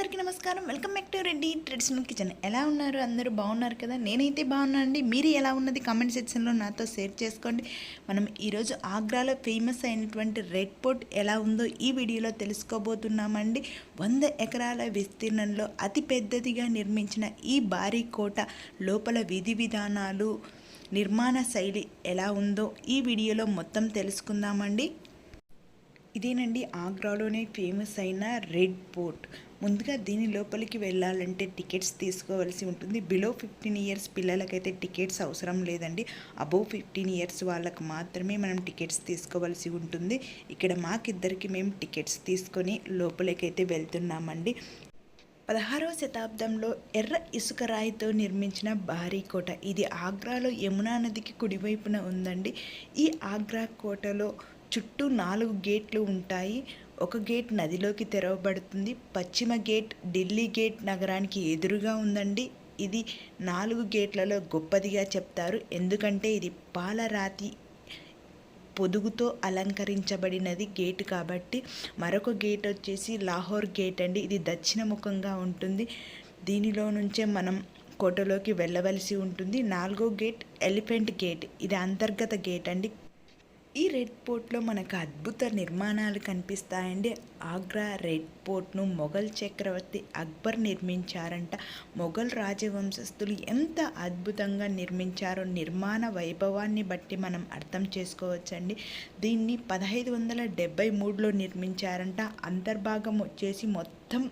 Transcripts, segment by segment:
అందరికీ నమస్కారం. Welcome back to Reddy traditional kitchen. ఎలా ఉన్నారు? అందరూ బాగున్నారు కదా? నేనైతే బాగున్నాను అండి. మీరు ఎలా ఉన్నది కామెంట్ సెక్షన్లో నాతో షేర్ చేసుకోండి. మనం ఈరోజు ఆగ్రాలో ఫేమస్ అయినటువంటి రెడ్ ఫోర్ట్ ఎలా ఉందో ఈ వీడియోలో తెలుసుకోబోతున్నామండి. 100 ఎకరాల విస్తీర్ణంలో అతి పెద్దదిగా నిర్మించిన ఈ భారీ కోట లోపల విధి విధానాలు, నిర్మాణ శైలి ఎలా ఉందో ఈ వీడియోలో మొత్తం తెలుసుకుందామండి. ఇదేనండి ఆగ్రాలోనే ఫేమస్ అయిన రెడ్ ఫోర్ట్. ముందుగా దీని లోపలికి వెళ్ళాలంటే టికెట్స్ తీసుకోవాల్సి ఉంటుంది. బిలో 15 ఇయర్స్ పిల్లలకైతే టికెట్స్ అవసరం లేదండి. అబోవ్ 15 ఇయర్స్ వాళ్ళకు మాత్రమే మనం టికెట్స్ తీసుకోవాల్సి ఉంటుంది. ఇక్కడ మాకిద్దరికి మేము టికెట్స్ తీసుకొని లోపలికైతే వెళ్తున్నామండి. 16వ శతాబ్దంలో ఎర్ర ఇసుక రాయితో నిర్మించిన భారీ కోట. ఇది ఆగ్రాలో యమునా నదికి కుడివైపున ఉందండి. ఈ ఆగ్రా కోటలో చుట్టూ 4 గేట్లు ఉంటాయి. ఒక గేట్ నదిలోకి తెరవబడుతుంది. పశ్చిమ గేట్ ఢిల్లీ గేట్ నగరానికి ఎదురుగా ఉందండి. ఇది 4 గేట్లలో గొప్పదిగా చెప్తారు. ఎందుకంటే ఇది పాలరాతి పొదుగుతో అలంకరించబడినది గేట్ కాబట్టి. మరొక గేట్ వచ్చేసి లాహోర్ గేట్ అండి. ఇది దక్షిణముఖంగా ఉంటుంది. దీనిలో నుంచే మనం కోటలోకి వెళ్ళవలసి ఉంటుంది. 4వ గేట్ ఎలిఫెంట్ గేట్. ఇది అంతర్గత గేట్ అండి. ఈ రెడ్ ఫోర్ట్లో మనకు అద్భుత నిర్మాణాలు కనిపిస్తాయండి. ఆగ్రా రెడ్ ఫోర్ట్ను మొఘల్ చక్రవర్తి అక్బర్ నిర్మించారంట. మొఘల్ రాజవంశస్థులు ఎంత అద్భుతంగా నిర్మించారో నిర్మాణ వైభవాన్ని బట్టి మనం అర్థం చేసుకోవచ్చండి. దీన్ని 1573లో నిర్మించారంట. అంతర్భాగం వచ్చేసి మొత్తం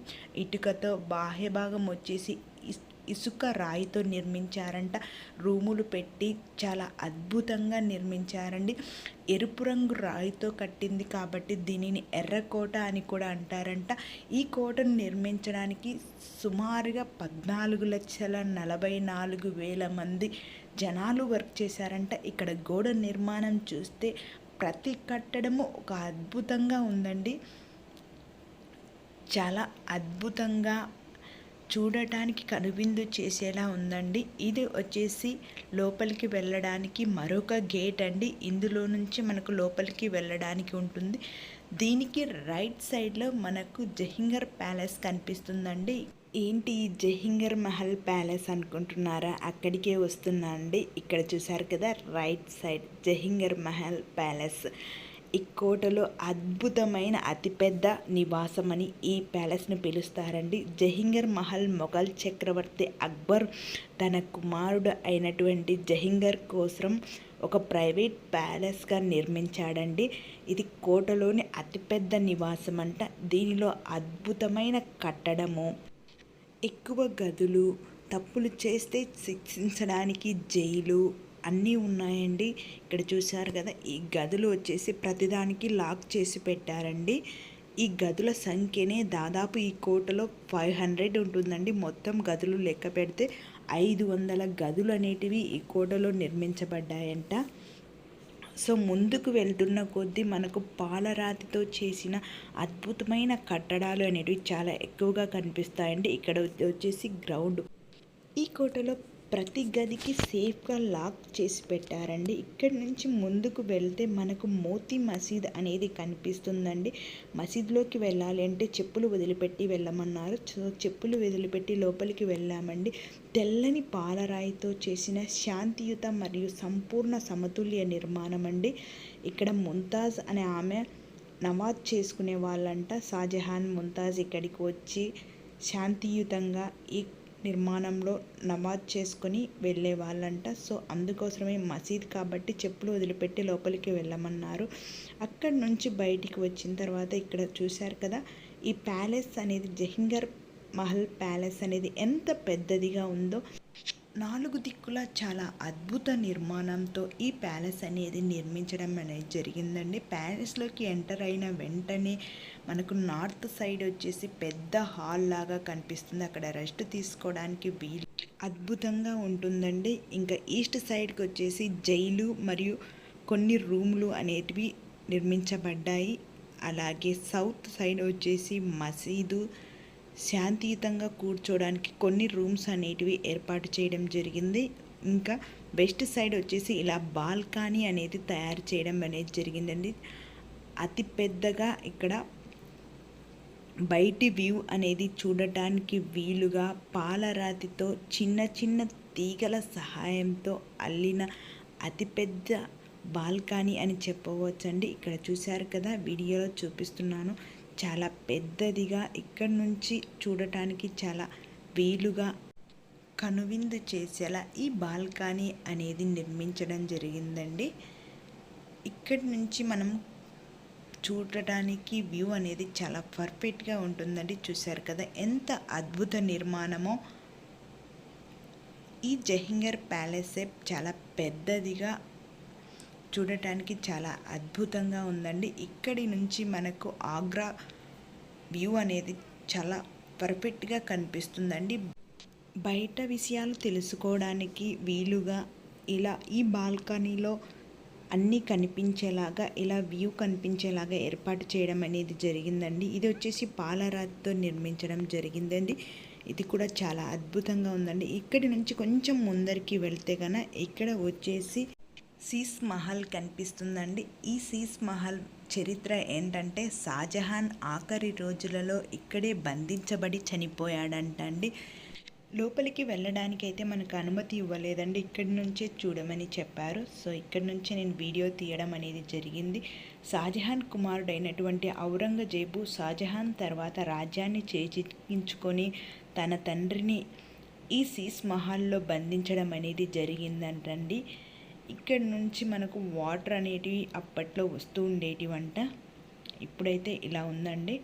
ఇటుకతో, బాహ్య భాగం వచ్చేసి ఇసుక రాయితో నిర్మించారంట. రూములు పెట్టి చాలా అద్భుతంగా నిర్మించారండి. ఎరుపు రంగు రాయితో కట్టింది కాబట్టి దీనిని ఎర్రకోట అని కూడా అంటారంట. ఈ కోటను నిర్మించడానికి సుమారుగా 14,44,000 మంది జనాలు వర్క్ చేశారంట. ఇక్కడ గోడ నిర్మాణం చూస్తే ప్రతి కట్టడము ఒక అద్భుతంగా ఉందండి. చాలా అద్భుతంగా చూడటానికి కనువిందు చేసేలా ఉందండి. ఇది వచ్చేసి లోపలికి వెళ్ళడానికి మరొక గేట్ అండి. ఇందులో నుంచి మనకు లోపలికి వెళ్ళడానికి ఉంటుంది. దీనికి రైట్ సైడ్లో మనకు జహంగీర్ ప్యాలెస్ కనిపిస్తుందండి. ఏంటి జహంగీర్ మహల్ ప్యాలెస్ అనుకుంటున్నారా? అక్కడికే వస్తున్నా అండి. ఇక్కడ చూసారు కదా right side Jahangir Mahal palace. ఈ కోటలో అద్భుతమైన అతిపెద్ద నివాసమని ఈ ప్యాలెస్ను పిలుస్తారండి. జహంగీర్ మహల్ మొఘల్ చక్రవర్తి అక్బర్ తన కుమారుడు అయినటువంటి జహంగీర్ కోసం ఒక ప్రైవేట్ ప్యాలెస్గా నిర్మించాడండి. ఇది కోటలోని అతిపెద్ద నివాసం అంట. దీనిలో అద్భుతమైన కట్టడము, ఎక్కువ గదులు, తప్పులు చేస్తే శిక్షించడానికి జైలు అన్నీ ఉన్నాయండి. ఇక్కడ చూసారు కదా ఈ గదులు వచ్చేసి ప్రతిదానికి లాక్ చేసి పెట్టారండి. ఈ గదుల సంఖ్యనే దాదాపు ఈ కోటలో 500 ఉంటుందండి. మొత్తం గదులు లెక్క పెడితే 500 గదులు అనేటివి ఈ కోటలో నిర్మించబడ్డాయంట. సో ముందుకు వెళ్తున్న కొద్దీ మనకు పాలరాతితో చేసిన అద్భుతమైన కట్టడాలు అనేటివి చాలా ఎక్కువగా కనిపిస్తాయండి. ఇక్కడ వచ్చేసి గ్రౌండ్. ఈ కోటలో ప్రతి గదికి సేఫ్గా లాక్ చేసి పెట్టారండి. ఇక్కడి నుంచి ముందుకు వెళ్తే మనకు మోతీ మసీద్ అనేది కనిపిస్తుందండి. మసీద్లోకి వెళ్ళాలి అంటే చెప్పులు వదిలిపెట్టి వెళ్ళమన్నారు. సో చెప్పులు వదిలిపెట్టి లోపలికి వెళ్ళామండి. తెల్లని పాలరాయితో చేసిన శాంతియుత మరియు సంపూర్ణ సమతుల్య నిర్మాణం అండి. ఇక్కడ ముంతాజ్ అనే ఆమె నమాజ్ చేసుకునే వాళ్ళంట. షాజహాన్, ముంతాజ్ ఇక్కడికి వచ్చి శాంతియుతంగా ఈ నిర్మాణంలో నమాజ్ చేసుకొని వెళ్ళే వాళ్ళంట. సో అందుకోసమే మసీద్ కాబట్టి చెప్పులు వదిలిపెట్టి లోపలికి వెళ్ళమన్నారు. అక్కడి నుంచి బయటికి వచ్చిన తర్వాత ఇక్కడ చూశారు కదా ఈ ప్యాలెస్ అనేది జహంగీర్ మహల్ ప్యాలెస్ అనేది ఎంత పెద్దదిగా ఉందో. 4 దిక్కులా చాలా అద్భుత నిర్మాణంతో ఈ ప్యాలెస్ అనేది నిర్మించడం అనేది జరిగిందండి. ప్యాలెస్లోకి ఎంటర్ అయిన వెంటనే మనకు నార్త్ సైడ్ వచ్చేసి పెద్ద హాల్ లాగా కనిపిస్తుంది. అక్కడ రెస్ట్ తీసుకోవడానికి వీలు అద్భుతంగా ఉంటుందండి. ఇంకా ఈస్ట్ సైడ్కి వచ్చేసి జైలు మరియు కొన్ని రూములు అనేటివి నిర్మించబడ్డాయి. అలాగే సౌత్ సైడ్ వచ్చేసి మసీదు, శాంతియుతంగా కూర్చోడానికి కొన్ని రూమ్స్ అనేటివి ఏర్పాటు చేయడం జరిగింది. ఇంకా వెస్ట్ సైడ్ వచ్చేసి ఇలా బాల్కనీ అనేది తయారు చేయడం అనేది జరిగిందండి. అతి పెద్దగా ఇక్కడ బయటి వ్యూ అనేది చూడటానికి వీలుగా పాలరాతితో చిన్న చిన్న తీగల సహాయంతో అల్లిన అతిపెద్ద బాల్కనీ అని చెప్పవచ్చండి. ఇక్కడ చూశారు కదా, వీడియోలో చూపిస్తున్నాను. చాలా పెద్దదిగా ఇక్కడ నుంచి చూడటానికి చాలా వీలుగా కనువిందు చేసేలా ఈ బాల్కనీ అనేది నిర్మించడం జరిగిందండి. ఇక్కడి నుంచి మనం చూడటానికి వ్యూ అనేది చాలా పర్ఫెక్ట్గా ఉంటుందండి. చూశారు కదా ఎంత అద్భుత నిర్మాణమో. ఈ జహంగీర్ ప్యాలెస్ చాలా పెద్దదిగా చూడటానికి చాలా అద్భుతంగా ఉందండి. ఇక్కడి నుంచి మనకు ఆగ్రా వ్యూ అనేది చాలా పర్ఫెక్ట్గా కనిపిస్తుందండి. బయట విషయాలు తెలుసుకోవడానికి వీలుగా ఇలా ఈ బాల్కనీలో అన్నీ కనిపించేలాగా, ఇలా వ్యూ కనిపించేలాగా ఏర్పాటు చేయడం అనేది జరిగిందండి. ఇది వచ్చేసి పాలరాతితో నిర్మించడం జరిగిందండి. ఇది కూడా చాలా అద్భుతంగా ఉందండి. ఇక్కడి నుంచి కొంచెం ముందరికి వెళ్తే కనుక ఇక్కడ వచ్చేసి శీష్ మహల్ కనిపిస్తుందండి. ఈ శీష్ మహల్ చరిత్ర ఏంటంటే షాజహాన్ ఆఖరి రోజులలో ఇక్కడే బంధించబడి చనిపోయాడంట అండి. లోపలికి వెళ్ళడానికి అయితే మనకు అనుమతి ఇవ్వలేదండి, ఇక్కడి నుంచే చూడమని చెప్పారు. సో ఇక్కడి నుంచి నేను వీడియో తీయడం అనేది జరిగింది. షాజహాన్ కుమారుడైనటువంటి ఔరంగజేబు షాజహాన్ తర్వాత రాజ్యాన్ని చేజిక్కించుకొని తన తండ్రిని ఈ శీష్ మహల్లో బంధించడం అనేది జరిగిందంటండి. ఇక్కడ నుంచి మనకు వాటర్ అనేటివి అప్పట్లో వస్తూ ఉండేటివంట, ఇప్పుడైతే ఇలా ఉందండి.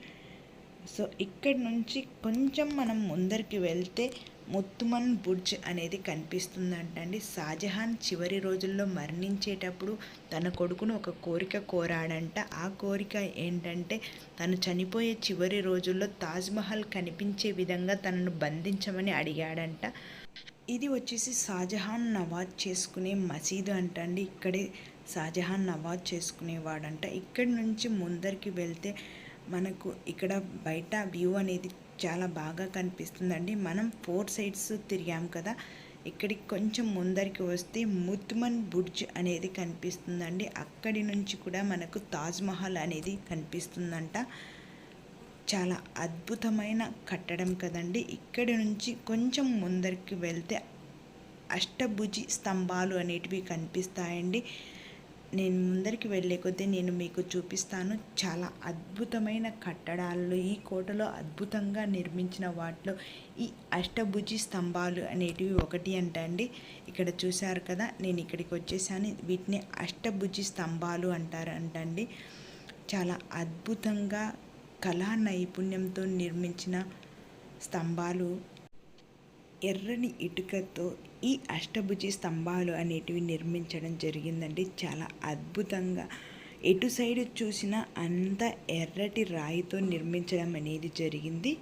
సో ఇక్కడ నుంచి కొంచెం మనం ముందరికి వెళ్తే ముత్తుమన్ బుర్జ్ అనేది కనిపిస్తుందంటండి. షాజహాన్ చివరి రోజుల్లో మరణించేటప్పుడు తన కొడుకును ఒక కోరిక కోరాడంట. ఆ కోరిక ఏంటంటే తను చనిపోయే చివరి రోజుల్లో తాజ్మహల్ కనిపించే విధంగా తనను బంధించమని అడిగాడంట. ఇది వచ్చేసి షాజహాన్ నవాజ్ చేసుకునే మసీదు అంటండి. ఇక్కడే షాజహాన్ నవాజ్ చేసుకునేవాడంట. ఇక్కడి నుంచి ముందరికి వెళ్తే మనకు ఇక్కడ బయట వ్యూ అనేది చాలా బాగా కనిపిస్తుందండి. మనం 4 సైడ్స్ తిరిగాం కదా, ఇక్కడికి కొంచెం ముందరికి వస్తే ముత్తుమన్ బుర్జ్ అనేది కనిపిస్తుందండి. అక్కడి నుంచి కూడా మనకు తాజ్మహల్ అనేది కనిపిస్తుందంట. చాలా అద్భుతమైన కట్టడం కదండి. ఇక్కడి నుంచి కొంచెం ముందరికి వెళ్తే అష్టభుజి స్తంభాలు అనేటివి కనిపిస్తాయండి. నేను ముందరికి వెళ్ళే కొద్దీ నేను మీకు చూపిస్తాను. చాలా అద్భుతమైన కట్టడాలు ఈ కోటలో అద్భుతంగా నిర్మించిన వాటిలో ఈ అష్టభుజి స్తంభాలు అనేటివి ఒకటి అంటండి. ఇక్కడ చూశారు కదా, నేను ఇక్కడికి వచ్చేసాను. వీటిని అష్టభుజి స్తంభాలు అంటారంటండి. చాలా అద్భుతంగా కళా నైపుణ్యంతో నిర్మించిన స్తంభాలు. ఎర్రని ఇటుకతో ఈ అష్టభుజి స్తంభాలు అనేటివి నిర్మించడం జరిగిందండి. చాలా అద్భుతంగా ఎటు సైడ్ చూసినా అంతా ఎర్రటి రాయితో నిర్మించడం అనేది జరిగింది.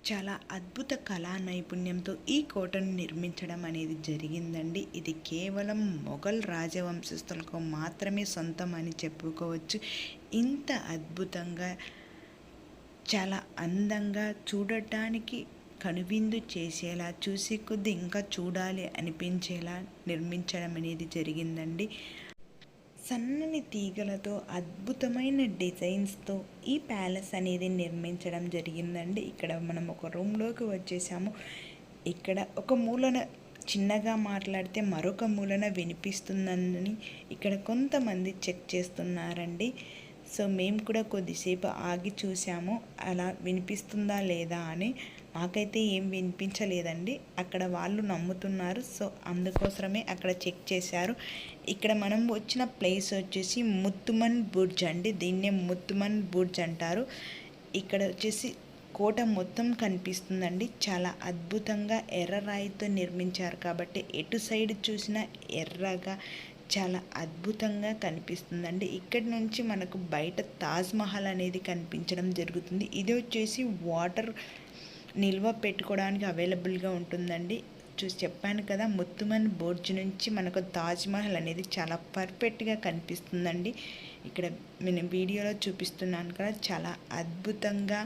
చాలా అద్భుత కళా నైపుణ్యంతో ఈ కోటను నిర్మించడం అనేది జరిగిందండి. ఇది కేవలం మొఘల్ రాజవంశస్థులకు మాత్రమే సొంతం అని చెప్పుకోవచ్చు. ఇంత అద్భుతంగా చాలా అందంగా చూడటానికి కనువిందు చేసేలా, చూసే కొద్దీ ఇంకా చూడాలి అనిపించేలా నిర్మించడం అనేది జరిగిందండి. సన్నని తీగలతో అద్భుతమైన డిజైన్స్తో ఈ ప్యాలెస్ అనేది నిర్మించడం జరిగిందండి. ఇక్కడ మనం ఒక రూమ్లోకి వచ్చేసాము. ఇక్కడ ఒక మూలన చిన్నగా మాట్లాడితే మరొక మూలన వినిపిస్తుందని ఇక్కడ కొంతమంది చెక్ చేస్తున్నారండి. సో మేము కూడా కొద్దిసేపు ఆగి చూసాము అలా వినిపిస్తుందా లేదా అని. మాకైతే ఏం వినిపించలేదండి, అక్కడ వాళ్ళు నమ్ముతున్నారు. సో అందుకోసమే అక్కడ చెక్ చేశారు. ఇక్కడ మనం వచ్చిన ప్లేస్ వచ్చేసి ముత్తుమన్ బుర్జ్ అండి. దీన్నే ముత్తుమన్ బుర్జ్ అంటారు. ఇక్కడ వచ్చేసి కోట మొత్తం కనిపిస్తుందండి. చాలా అద్భుతంగా ఎర్రరాయితో నిర్మించారు కాబట్టి ఎటు సైడ్ చూసినా ఎర్రగా చాలా అద్భుతంగా కనిపిస్తుందండి. ఇక్కడి నుంచి మనకు బయట తాజ్మహల్ అనేది కనిపించడం జరుగుతుంది. ఇది వచ్చేసి వాటర్ నిల్వ పెట్టుకోవడానికి అవైలబుల్గా ఉంటుందండి. చూసి చెప్పాను కదా, ముత్తుమన్ బుర్జ్ నుంచి మనకు తాజ్మహల్ అనేది చాలా పర్ఫెక్ట్గా కనిపిస్తుందండి. ఇక్కడ నేను వీడియోలో చూపిస్తున్నాను కదా, చాలా అద్భుతంగా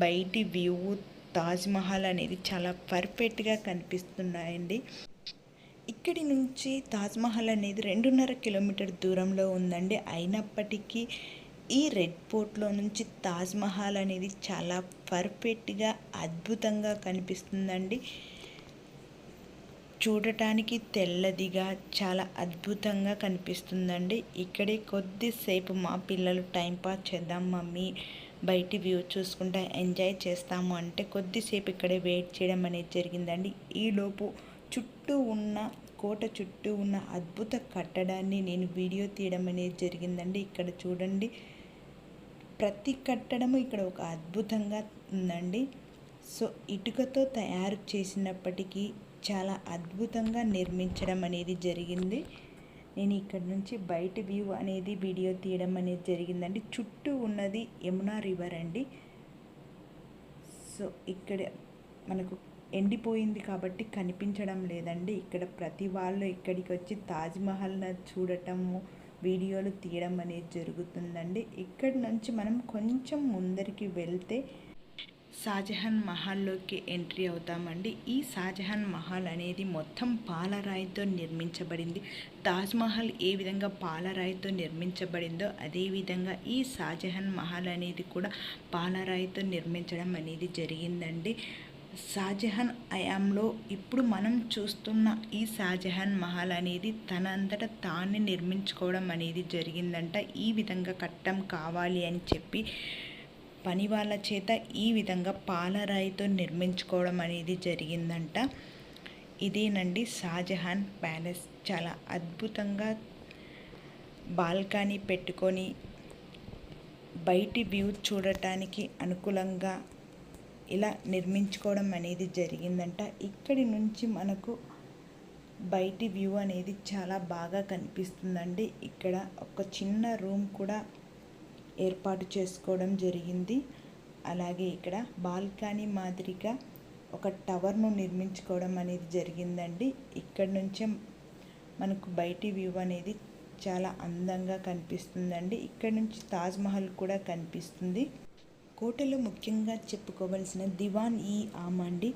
బయటి వ్యూ తాజ్మహల్ అనేది చాలా పర్ఫెక్ట్గా కనిపిస్తున్నాయండి. ఇక్కడి నుంచి తాజ్మహల్ అనేది 2.5 కిలోమీటర్ దూరంలో ఉందండి. అయినప్పటికీ ఈ రెడ్ ఫోర్ట్లో నుంచి తాజ్మహల్ అనేది చాలా పర్ఫెక్ట్గా అద్భుతంగా కనిపిస్తుందండి. చూడటానికి తెల్లదిగా చాలా అద్భుతంగా కనిపిస్తుందండి. ఇక్కడే కొద్దిసేపు మా పిల్లలు టైంపాస్ చేద్దాం మమ్మీ, బయటి వ్యూ చూసుకుంటా ఎంజాయ్ చేస్తాము అంటే కొద్దిసేపు ఇక్కడే వెయిట్ చేయడం అనేది జరిగిందండి. ఈలోపు కోట చుట్టూ ఉన్న అద్భుత కట్టడాన్ని నేను వీడియో తీయడం అనేది జరిగిందండి. ఇక్కడ చూడండి, ప్రతి కట్టడము ఇక్కడ ఒక అద్భుతంగా ఉందండి. సో ఇటుకతో తయారు చేసినప్పటికీ చాలా అద్భుతంగా నిర్మించడం అనేది జరిగింది. నేను ఇక్కడ నుంచి బయట వ్యూ అనేది వీడియో తీయడం అనేది జరిగిందండి. చుట్టూ ఉన్నది యమునా రివర్ అండి. సో ఇక్కడ మనకు ఎండిపోయింది కాబట్టి కనిపించడం లేదండి. ఇక్కడ ప్రతి వాళ్ళు ఇక్కడికి వచ్చి తాజ్మహల్ని చూడటము, వీడియోలు తీయడం అనేది జరుగుతుందండి. ఇక్కడి నుంచి మనం కొంచెం ముందరికి వెళ్తే షాజహాన్ మహల్లోకి ఎంట్రీ అవుతామండి. ఈ షాజహాన్ మహల్ అనేది మొత్తం పాలరాయితో నిర్మించబడింది. తాజ్మహల్ ఏ విధంగా పాలరాయితో నిర్మించబడిందో అదేవిధంగా ఈ షాజహాన్ మహల్ అనేది కూడా పాలరాయితో నిర్మించడం అనేది జరిగిందండి. షాజహాన్ హయాంలో ఇప్పుడు మనం చూస్తున్న ఈ షాజహాన్ మహల్ అనేది తనంతట తానే నిర్మించుకోవడం అనేది జరిగిందంట. ఈ విధంగా కట్టం కావాలి అని చెప్పి పని వాళ్ళ చేత ఈ విధంగా పాలరాయితో నిర్మించుకోవడం అనేది జరిగిందంట. ఇదేనండి షాజహాన్ ప్యాలెస్. చాలా అద్భుతంగా బాల్కనీ పెట్టుకొని బయటి వ్యూ చూడటానికి అనుకూలంగా ఇలా నిర్మించుకోవడం అనేది జరిగిందంట. ఇక్కడి నుంచి మనకు బయటి వ్యూ అనేది చాలా బాగా కనిపిస్తుందండి. ఇక్కడ ఒక చిన్న రూమ్ కూడా ఏర్పాటు చేసుకోవడం జరిగింది. అలాగే ఇక్కడ బాల్కనీ మాదిరిగా ఒక టవర్ను నిర్మించుకోవడం అనేది జరిగిందండి. ఇక్కడ నుంచే మనకు బయటి వ్యూ అనేది చాలా అందంగా కనిపిస్తుందండి. ఇక్కడ నుంచి తాజ్మహల్ కూడా కనిపిస్తుంది. కోటలో ముఖ్యంగా చెప్పుకోవలసిన దివాన్ ఈ ఆమ్ అండి.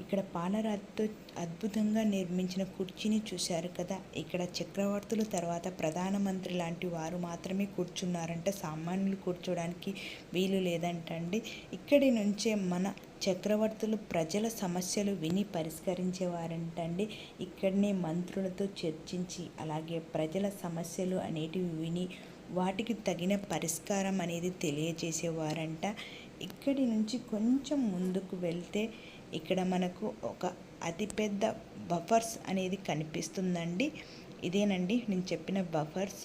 ఇక్కడ పాలరాతితో అద్భుతంగా నిర్మించిన కుర్చీని చూశారు కదా. ఇక్కడ చక్రవర్తుల తర్వాత ప్రధానమంత్రి లాంటి వారు మాత్రమే కూర్చున్నారంట. సామాన్యులు కూర్చోడానికి వీలు లేదంటండి. ఇక్కడి నుంచే మన చక్రవర్తులు ప్రజల సమస్యలు విని పరిష్కరించేవారంటండి. ఇక్కడనే మంత్రులతో చర్చించి అలాగే ప్రజల సమస్యలు అనేటివి విని వాటికి తగిన పరిష్కారం అనేది తెలియజేసేవారంట. ఇక్కడి నుంచి కొంచెం ముందుకు వెళ్తే ఇక్కడ మనకు ఒక అతిపెద్ద బఫర్స్ అనేది కనిపిస్తుందండి. ఇదేనండి నేను చెప్పిన బఫర్స్.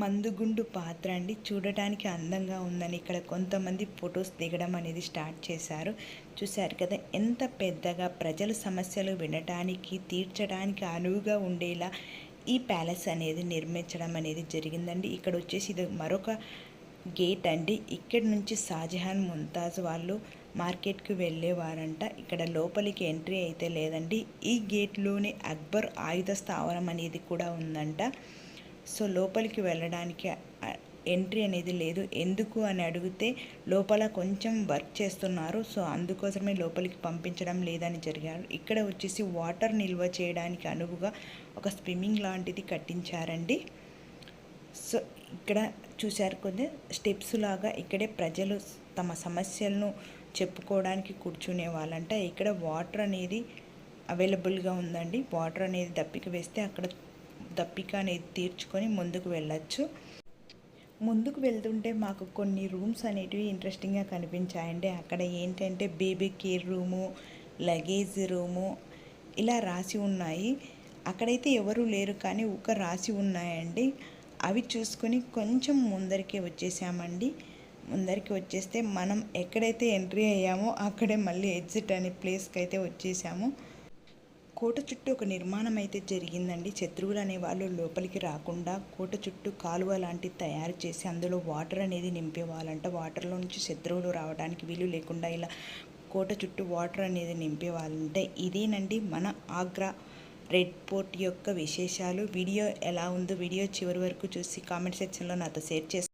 మందుగుండు పాత్ర అండి. చూడటానికి అందంగా ఉందని ఇక్కడ కొంతమంది ఫొటోస్ దిగడం అనేది స్టార్ట్ చేశారు. చూశారు కదా ఎంత పెద్దగా ప్రజల సమస్యలు వినటానికి తీర్చడానికి అనువుగా ఉండేలా ఈ ప్యాలెస్ అనేది నిర్మించడం అనేది జరిగిందండి. ఇక్కడ వచ్చేసి ఇది మరొక గేట్ అండి. ఇక్కడి నుంచి షాజహాన్ ముంతాజ్ వాళ్ళు మార్కెట్కి వెళ్ళేవారంట. ఇక్కడ లోపలికి ఎంట్రీ అయితే లేదండి. ఈ గేట్లోనే అక్బర్ ఆయుధ స్థావరం అనేది కూడా ఉందంట. సో లోపలికి వెళ్ళడానికి ఎంట్రీ అనేది లేదు. ఎందుకు అని అడిగితే లోపల కొంచెం వర్క్ చేస్తున్నారు, సో అందుకోసమే లోపలికి పంపించడం లేదని జరిగారు. ఇక్కడ వచ్చేసి వాటర్ నిల్వ చేయడానికి అనువుగా ఒక స్విమ్మింగ్ లాంటిది కట్టించారండి. సో ఇక్కడ చూశారు కొద్ది స్టెప్స్ లాగా ఇక్కడే ప్రజలు తమ సమస్యలను చెప్పుకోవడానికి కూర్చునే వాళ్ళంట. ఇక్కడ వాటర్ అనేది అవైలబుల్గా ఉందండి. వాటర్ అనేది దప్పిక వేస్తే అక్కడ దప్పిక అనేది తీర్చుకొని ముందుకు వెళ్ళచ్చు. ముందుకు వెళ్తుంటే మాకు కొన్ని రూమ్స్ అనేటివి ఇంట్రెస్టింగ్గా కనిపించాయండి. అక్కడ ఏంటంటే baby care room, luggage room ఇలా రాసి ఉన్నాయి. అక్కడైతే ఎవరు లేరు కానీ ఒక రాసి ఉన్నాయండి. అవి చూసుకొని కొంచెం ముందరికి వచ్చేసామండి. ముందరికి వచ్చేస్తే మనం ఎక్కడైతే ఎంట్రీ అయ్యామో అక్కడే మళ్ళీ ఎగ్జిట్ అనే ప్లేస్కి అయితే వచ్చేసాము. కోట చుట్టూ ఒక నిర్మాణం అయితే జరిగిందండి. శత్రువులు అనే వాళ్ళు లోపలికి రాకుండా కోట చుట్టూ కాలువ లాంటిది తయారు చేసి అందులో వాటర్ అనేది నింపేవాళ్ళంట. వాటర్లో నుంచి శత్రువులు రావడానికి వీలు లేకుండా ఇలా కోట చుట్టూ వాటర్ అనేది నింపేవాళ్ళంటే. ఇదేనండి మన ఆగ్రా రెడ్ ఫోర్ట్ యొక్క విశేషాలు. వీడియో ఎలా ఉందో వీడియో చివరి వరకు చూసి కామెంట్ సెక్షన్లో నాతో షేర్ చేసి